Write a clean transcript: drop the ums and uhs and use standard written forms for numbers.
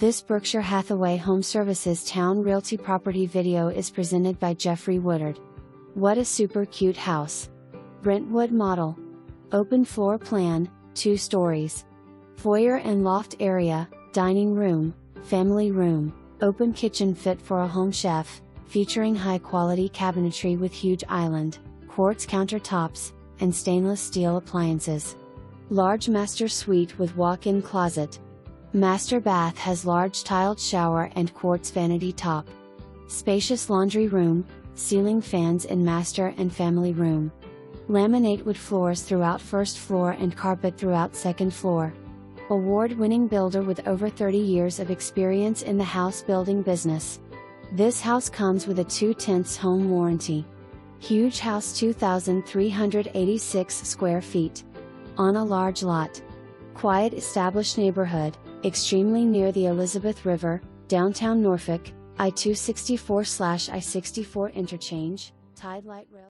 This Berkshire Hathaway HomeServices Towne Realty property video is presented by Jeffrey Woodard. What a super cute house. Brentwood model. Open floor plan, 2 stories. Foyer and loft area, dining room, family room, open kitchen fit for a home chef, featuring high-quality cabinetry with huge island, quartz countertops, and stainless steel appliances. Large master suite with walk-in closet. Master bath has large tiled shower and quartz vanity top. Spacious laundry room, ceiling fans in master and family room. Laminate wood floors throughout first floor and carpet throughout second floor. Award-winning builder with over 30 years of experience in the house building business. This house comes with a 2/10 home warranty. Huge house, 2,386 square feet. On a large lot. Quiet established neighborhood, extremely near the Elizabeth River, downtown Norfolk, I-264/I-64 Interchange, Tide Light Rail.